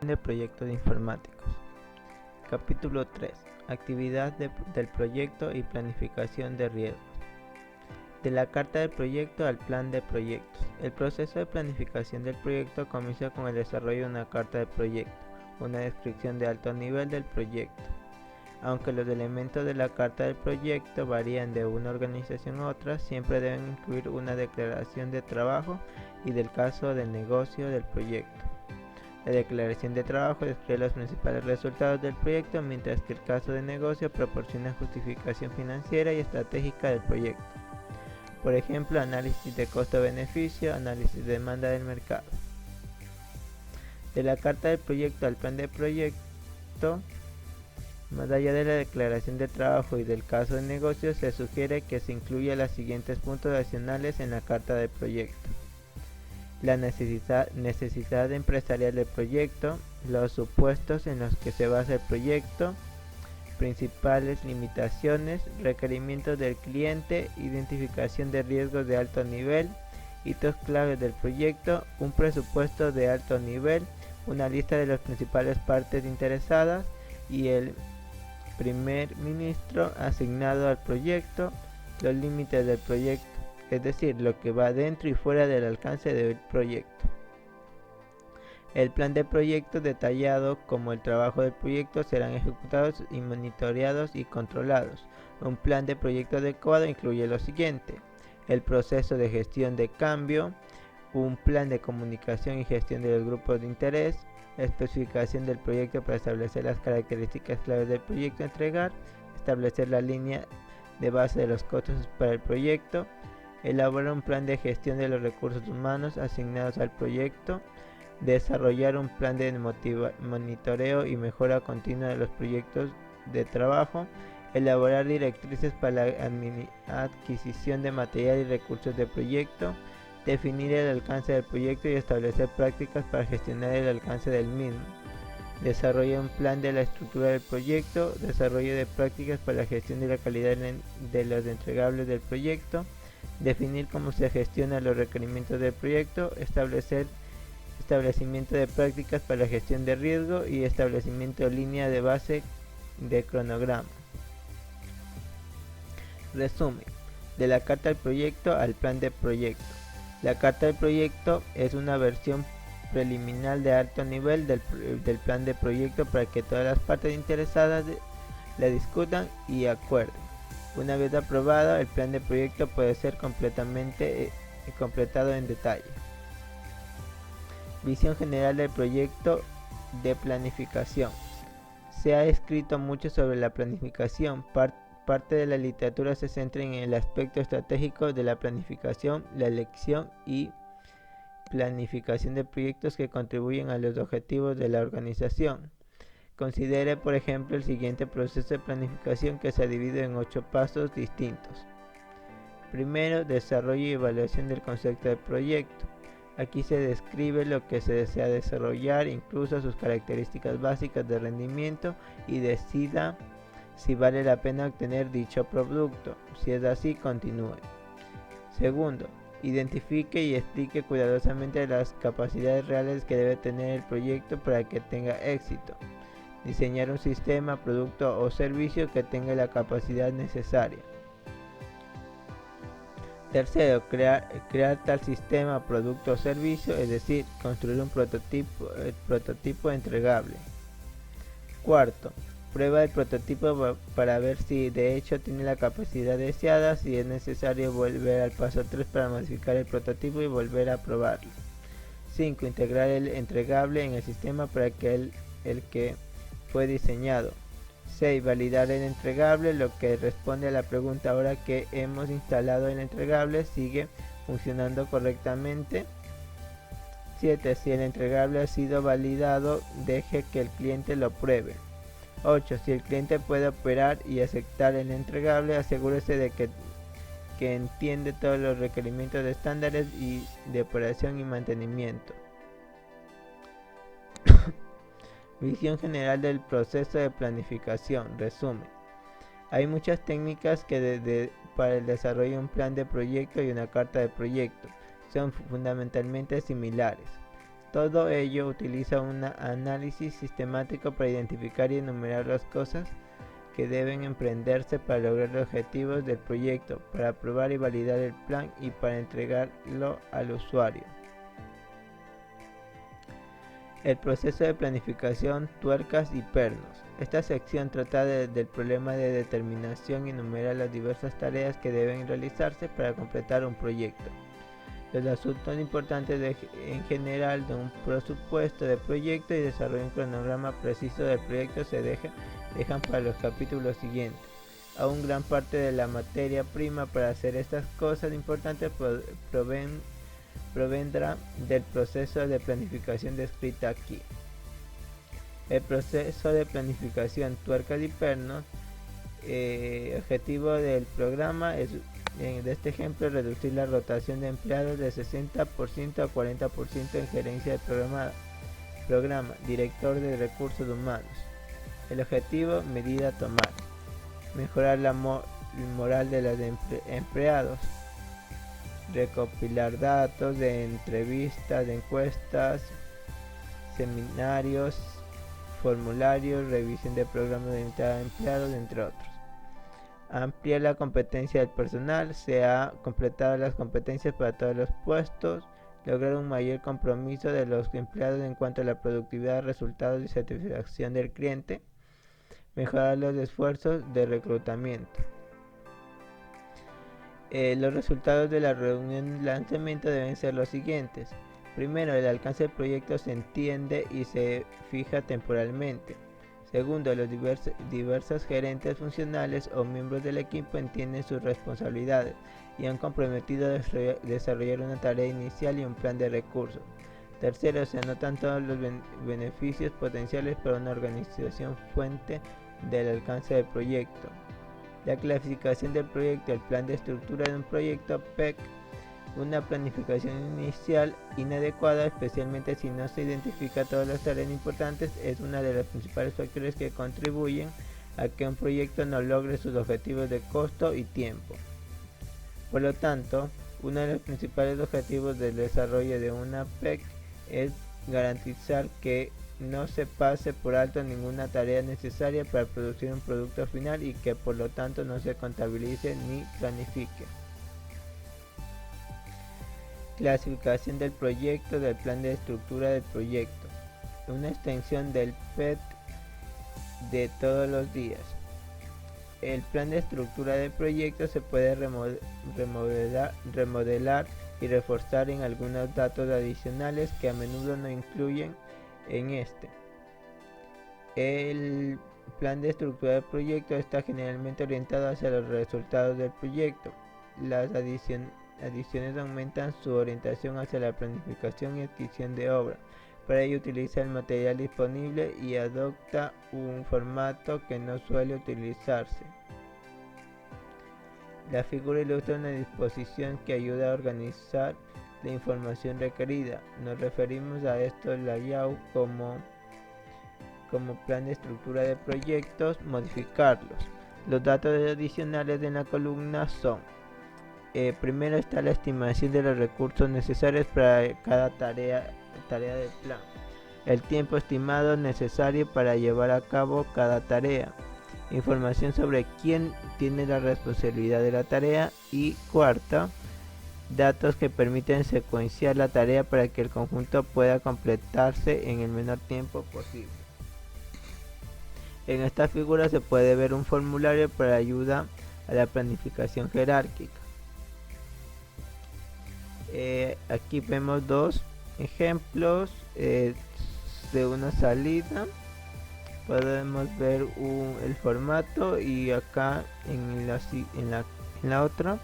de proyectos informáticos. Capítulo 3. Actividad del proyecto y planificación de riesgos. De la carta del proyecto al plan de proyectos. El proceso de planificación del proyecto comienza con el desarrollo de una carta de proyecto, una descripción de alto nivel del proyecto. Aunque los elementos de la carta del proyecto varían de una organización a otra, siempre deben incluir una declaración de trabajo y del caso del negocio del proyecto. La declaración de trabajo describe los principales resultados del proyecto, mientras que el caso de negocio proporciona justificación financiera y estratégica del proyecto. Por ejemplo, análisis de costo-beneficio, análisis de demanda del mercado. De la carta del proyecto al plan de proyecto, más allá de la declaración de trabajo y del caso de negocio, se sugiere que se incluya los siguientes puntos adicionales en la carta del proyecto. La necesidad empresarial del proyecto, los supuestos en los que se basa el proyecto, principales limitaciones, requerimientos del cliente, identificación de riesgos de alto nivel, hitos claves del proyecto, un presupuesto de alto nivel, una lista de las principales partes interesadas y el primer ministro asignado al proyecto, los límites del proyecto, es decir, lo que va dentro y fuera del alcance del proyecto. El plan de proyecto detallado como el trabajo del proyecto serán ejecutados y monitoreados y controlados. Un plan de proyecto adecuado incluye lo siguiente: el proceso de gestión de cambio, un plan de comunicación y gestión de los grupos de interés, la especificación del proyecto para establecer las características claves del proyecto a entregar, establecer la línea de base de los costos para el proyecto, elaborar un plan de gestión de los recursos humanos asignados al proyecto, desarrollar un plan de monitoreo y mejora continua de los proyectos de trabajo, elaborar directrices para la adquisición de material y recursos de proyecto, definir el alcance del proyecto y establecer prácticas para gestionar el alcance del mismo, desarrolla un plan de la estructura del proyecto, desarrollo de prácticas para la gestión de la calidad de los entregables del proyecto, definir cómo se gestionan los requerimientos del proyecto, establecimiento de prácticas para la gestión de riesgo y establecimiento de línea de base de cronograma. Resumen: de la carta del proyecto al plan de proyecto. La carta del proyecto es una versión preliminar de alto nivel del plan de proyecto para que todas las partes interesadas la discutan y acuerden. Una vez aprobado, el plan de proyecto puede ser completado en detalle. Visión general del proyecto de planificación. Se ha escrito mucho sobre la planificación. Parte de la literatura se centra en el aspecto estratégico de la planificación, la elección y planificación de proyectos que contribuyen a los objetivos de la organización. Considere, por ejemplo, el siguiente proceso de planificación, que se divide en 8 pasos distintos. Primero, desarrollo y evaluación del concepto de proyecto. Aquí se describe lo que se desea desarrollar, incluso sus características básicas de rendimiento, y decida si vale la pena obtener dicho producto. Si es así, continúe. Segundo, identifique y explique cuidadosamente las capacidades reales que debe tener el proyecto para que tenga éxito. Diseñar un sistema, producto o servicio que tenga la capacidad necesaria. Tercero, crear tal sistema, producto o servicio, es decir, construir un prototipo entregable. Cuarto, prueba el prototipo para ver si de hecho tiene la capacidad deseada. Si es necesario, volver al paso 3 para modificar el prototipo y volver a probarlo. 5. Integrar el entregable en el sistema para que el que fue diseñado. 6. Validar el entregable, lo que responde a la pregunta: ahora que hemos instalado el entregable, ¿sigue funcionando correctamente? 7. Si el entregable ha sido validado, deje que el cliente lo pruebe. 8. Si el cliente puede operar y aceptar el entregable, asegúrese de que entiende todos los requerimientos de estándares y de operación y mantenimiento. Visión general del proceso de planificación. Resumen: hay muchas técnicas para el desarrollo de un plan de proyecto y una carta de proyecto. Son fundamentalmente similares. Todo ello utiliza un análisis sistemático para identificar y enumerar las cosas que deben emprenderse para lograr los objetivos del proyecto, para aprobar y validar el plan y para entregarlo al usuario. El proceso de planificación, tuercas y pernos. Esta sección trata del problema de determinación y enumera las diversas tareas que deben realizarse para completar un proyecto. Los asuntos importantes en general de un presupuesto de proyecto y desarrollo un cronograma preciso del proyecto se dejan para los capítulos siguientes. Aún gran parte de la materia prima para hacer estas cosas importantes provendrá del proceso de planificación descrita aquí. El proceso de planificación, tuercas y pernos, objetivo del programa es, de este ejemplo, reducir la rotación de empleados de 60% a 40% en gerencia del programa, director de recursos humanos. El objetivo, medida a tomar: mejorar la moral de los empleados, recopilar datos de entrevistas, de encuestas, seminarios, formularios, revisión de programas de entrada de empleados, entre otros. Ampliar la competencia del personal, se ha completado las competencias para todos los puestos, lograr un mayor compromiso de los empleados en cuanto a la productividad, resultados y satisfacción del cliente, mejorar los esfuerzos de reclutamiento. Los resultados de la reunión de lanzamiento deben ser los siguientes. Primero, el alcance del proyecto se entiende y se fija temporalmente. Segundo, los diversos gerentes funcionales o miembros del equipo entienden sus responsabilidades y han comprometido a desarrollar una tarea inicial y un plan de recursos. Tercero, se anotan todos los beneficios potenciales para una organización fuente del alcance del proyecto. La clasificación del proyecto, el plan de estructura de un proyecto PEC. Una planificación inicial inadecuada, especialmente si no se identifica todas las tareas importantes, es uno de los principales factores que contribuyen a que un proyecto no logre sus objetivos de costo y tiempo. Por lo tanto, uno de los principales objetivos del desarrollo de una PEC es garantizar que no se pase por alto ninguna tarea necesaria para producir un producto final y que por lo tanto no se contabilice ni planifique. Clasificación del proyecto, del plan de estructura del proyecto. Una extensión del PET de todos los días. El plan de estructura del proyecto se puede remodelar y reforzar en algunos datos adicionales que a menudo no incluyen en este. El plan de estructura del proyecto está generalmente orientado hacia los resultados del proyecto. Las adiciones aumentan su orientación hacia la planificación y adquisición de obra. Para ello utiliza el material disponible y adopta un formato que no suele utilizarse. La figura ilustra una disposición que ayuda a organizar la información requerida. Nos referimos a estos layout como plan de estructura de proyectos. Modificarlos. Los datos adicionales en la columna son: primero está la estimación de los recursos necesarios para cada tarea del plan, el tiempo estimado necesario para llevar a cabo cada tarea, información sobre quién tiene la responsabilidad de la tarea y cuarta, datos que permiten secuenciar la tarea para que el conjunto pueda completarse en el menor tiempo posible. En esta figura se puede ver un formulario para ayuda a la planificación jerárquica. Aquí vemos dos ejemplos de una salida. Podemos ver el formato y acá en la otra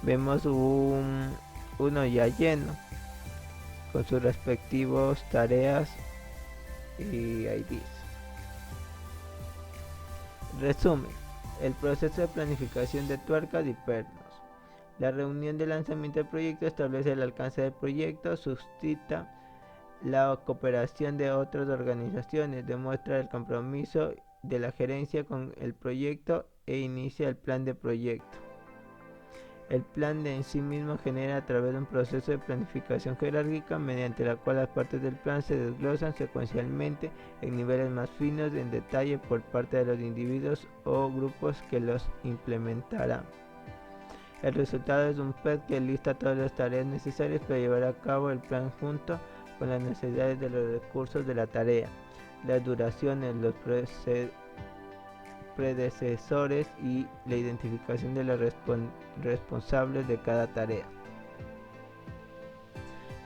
vemos uno ya lleno con sus respectivos tareas y IDs. Resumen: el proceso de planificación de tuercas y pernos. La reunión de lanzamiento del proyecto establece el alcance del proyecto, suscita la cooperación de otras organizaciones, demuestra el compromiso de la gerencia con el proyecto e inicia el plan de proyecto. El plan en sí mismo genera a través de un proceso de planificación jerárquica mediante la cual las partes del plan se desglosan secuencialmente en niveles más finos en detalle por parte de los individuos o grupos que los implementarán. El resultado es un PET que lista todas las tareas necesarias para llevar a cabo el plan junto con las necesidades de los recursos de la tarea, las duraciones, los predecesores y la identificación de los responsables de cada tarea.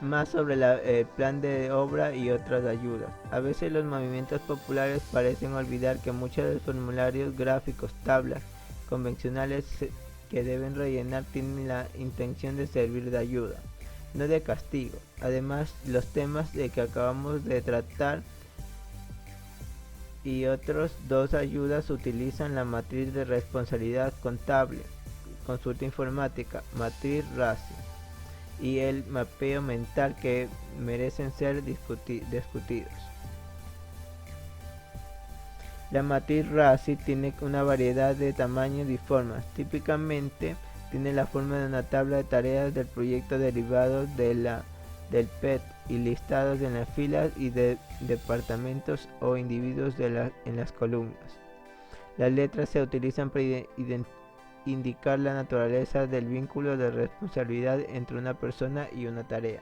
Más sobre el plan de obra y otras ayudas. A veces los movimientos populares parecen olvidar que muchos de los formularios gráficos, tablas convencionales que deben rellenar tienen la intención de servir de ayuda, no de castigo. Además, los temas de que acabamos de tratar y otros dos ayudas utilizan la matriz de responsabilidad contable, consulta informática, matriz RACI y el mapeo mental que merecen ser discutidos. La matriz RACI tiene una variedad de tamaños y formas. Típicamente tiene la forma de una tabla de tareas del proyecto derivados del PET y listados en las filas y de departamentos o individuos en las columnas. Las letras se utilizan para indicar la naturaleza del vínculo de responsabilidad entre una persona y una tarea.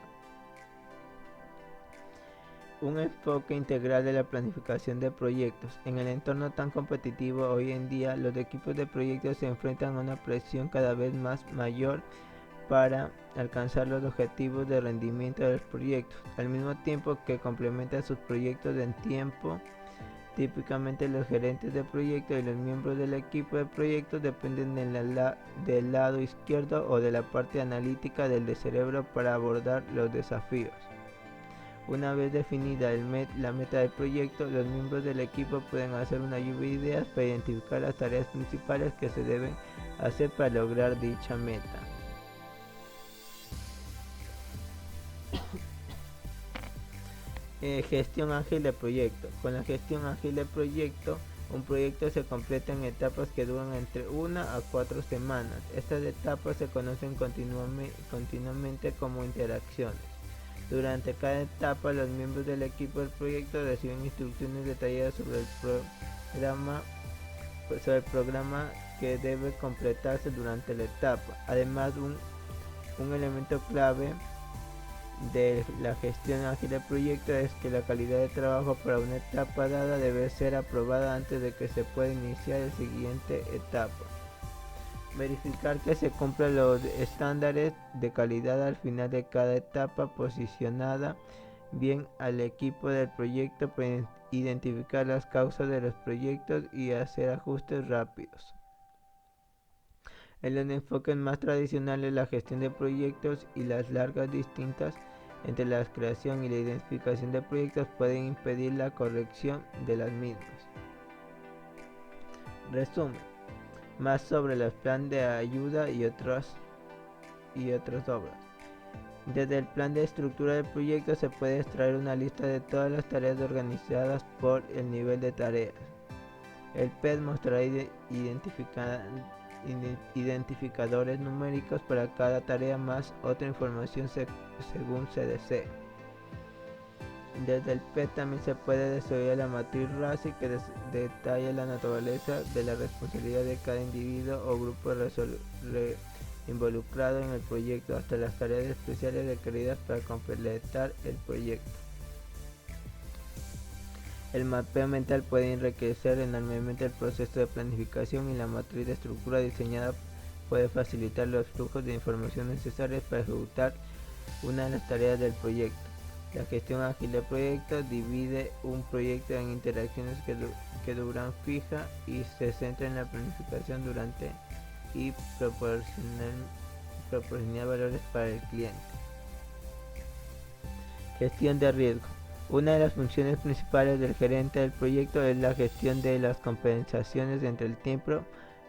Un enfoque integral de la planificación de proyectos. En el entorno tan competitivo hoy en día, los equipos de proyectos se enfrentan a una presión cada vez más mayor para alcanzar los objetivos de rendimiento de los proyectos, al mismo tiempo que complementan sus proyectos en tiempo. Típicamente los gerentes de proyectos y los miembros del equipo de proyectos dependen del lado izquierdo o de la parte analítica del cerebro para abordar los desafíos. Una vez definida la meta del proyecto, los miembros del equipo pueden hacer una lluvia de ideas para identificar las tareas principales que se deben hacer para lograr dicha meta. Gestión ágil de proyecto. Con la gestión ágil de proyecto, un proyecto se completa en etapas que duran entre 1 a 4 semanas. Estas etapas se conocen continuamente como interacciones. Durante cada etapa, los miembros del equipo del proyecto reciben instrucciones detalladas sobre el programa que debe completarse durante la etapa. Además, un elemento clave de la gestión ágil del proyecto es que la calidad de trabajo para una etapa dada debe ser aprobada antes de que se pueda iniciar la siguiente etapa. Verificar que se cumplan los estándares de calidad al final de cada etapa, posicionada bien al equipo del proyecto para identificar las causas de los proyectos y hacer ajustes rápidos. En los enfoques más tradicionales, la gestión de proyectos y las largas distancias entre la creación y la identificación de proyectos pueden impedir la corrección de las mismas. Resumen. Más sobre los planes de ayuda y otras obras. Desde el plan de estructura del proyecto se puede extraer una lista de todas las tareas organizadas por el nivel de tareas. El PET mostrará identificadores numéricos para cada tarea más otra información según se desee. Desde el PET también se puede desarrollar la matriz RACI que detalla la naturaleza de la responsabilidad de cada individuo o grupo involucrado en el proyecto, hasta las tareas especiales requeridas para completar el proyecto. El mapeo mental puede enriquecer enormemente el proceso de planificación y la matriz de estructura diseñada puede facilitar los flujos de información necesarios para ejecutar una de las tareas del proyecto. La gestión ágil de proyectos divide un proyecto en interacciones que duran fija y se centra en la planificación durante y proporcionar valores para el cliente. Gestión de riesgo. Una de las funciones principales del gerente del proyecto es la gestión de las compensaciones entre el tiempo,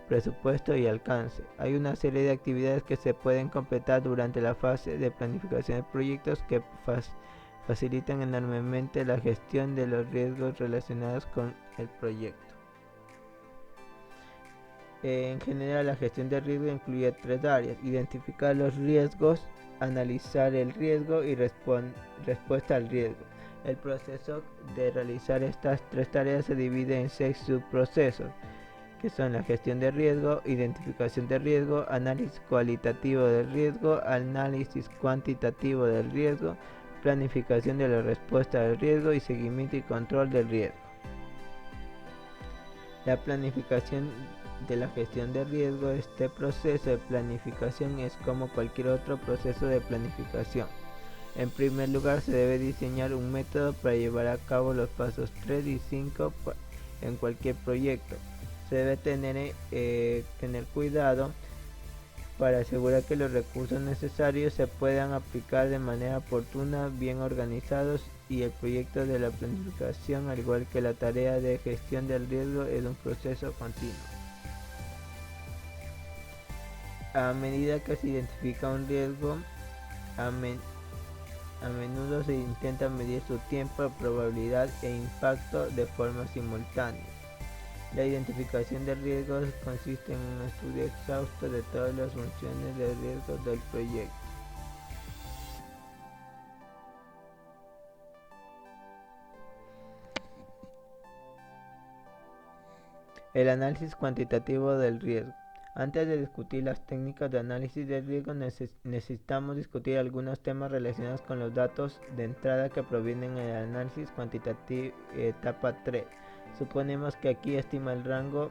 presupuesto y alcance. Hay una serie de actividades que se pueden completar durante la fase de planificación de proyectos que facilitan enormemente la gestión de los riesgos relacionados con el proyecto. En general, la gestión de riesgo incluye tres áreas: identificar los riesgos, analizar el riesgo y respuesta al riesgo. El proceso de realizar estas tres tareas se divide en 6 subprocesos, que son la gestión de riesgo, identificación de riesgo, análisis cualitativo del riesgo, análisis cuantitativo del riesgo, planificación de la respuesta del riesgo y seguimiento y control del riesgo. La planificación de la gestión de riesgo. Este proceso de planificación es como cualquier otro proceso de planificación. En primer lugar, se debe diseñar un método para llevar a cabo los pasos 3 y 5 en cualquier proyecto. Se debe tener cuidado para asegurar que los recursos necesarios se puedan aplicar de manera oportuna, bien organizados, y el proyecto de la planificación, al igual que la tarea de gestión del riesgo, es un proceso continuo. A medida que se identifica un riesgo, a menudo se intenta medir su tiempo, probabilidad e impacto de forma simultánea. La identificación de riesgos consiste en un estudio exhausto de todas las funciones de riesgo del proyecto. El análisis cuantitativo del riesgo. Antes de discutir las técnicas de análisis de riesgo, necesitamos discutir algunos temas relacionados con los datos de entrada que provienen del análisis cuantitativo etapa 3. Suponemos que aquí estima el rango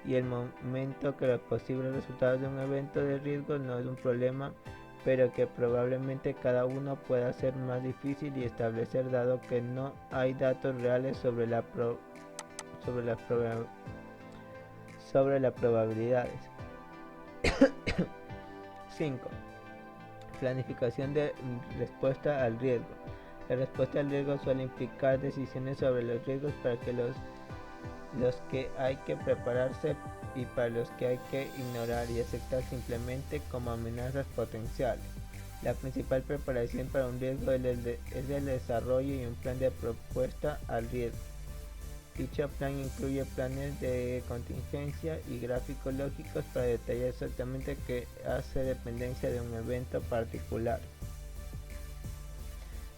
y el momento que los posibles resultados de un evento de riesgo no es un problema, pero que probablemente cada uno pueda ser más difícil y establecer, dado que no hay datos reales sobre las probabilidades. 5. Planificación de respuesta al riesgo. La respuesta al riesgo suele implicar decisiones sobre los riesgos para los que hay que prepararse y para los que hay que ignorar y aceptar simplemente como amenazas potenciales. La principal preparación para un riesgo es el desarrollo y un plan de propuesta al riesgo. Dicho plan incluye planes de contingencia y gráficos lógicos para detallar exactamente qué hace dependencia de un evento particular.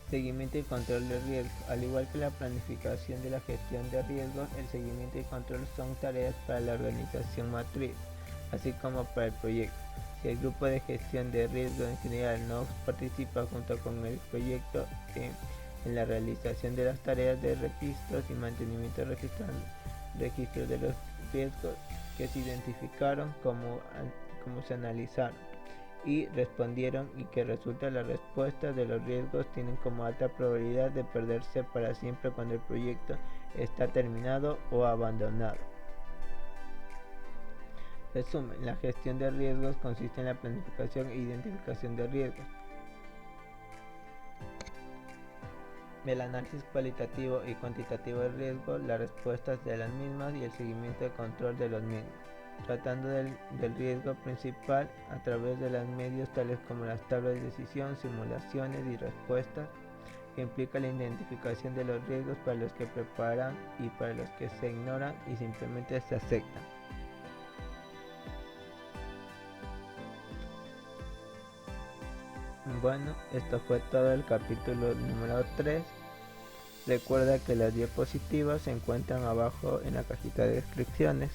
Seguimiento y control de riesgo. Al igual que la planificación de la gestión de riesgos, el seguimiento y control son tareas para la organización matriz, así como para el proyecto. Si el grupo de gestión de riesgo en general no participa junto con el proyecto en la realización de las tareas de registros y mantenimiento registros de los riesgos que se identificaron, como se analizaron y respondieron, y que resulta la respuesta de los riesgos, tienen como alta probabilidad de perderse para siempre cuando el proyecto está terminado o abandonado. Resumen: la gestión de riesgos consiste en la planificación e identificación de riesgos, el análisis cualitativo y cuantitativo del riesgo, las respuestas de las mismas y el seguimiento y control de los mismos, tratando del riesgo principal a través de los medios tales como las tablas de decisión, simulaciones y respuestas, que implica la identificación de los riesgos para los que preparan y para los que se ignoran y simplemente se aceptan. Bueno, esto fue todo el capítulo número 3. Recuerda que las diapositivas se encuentran abajo en la cajita de descripciones.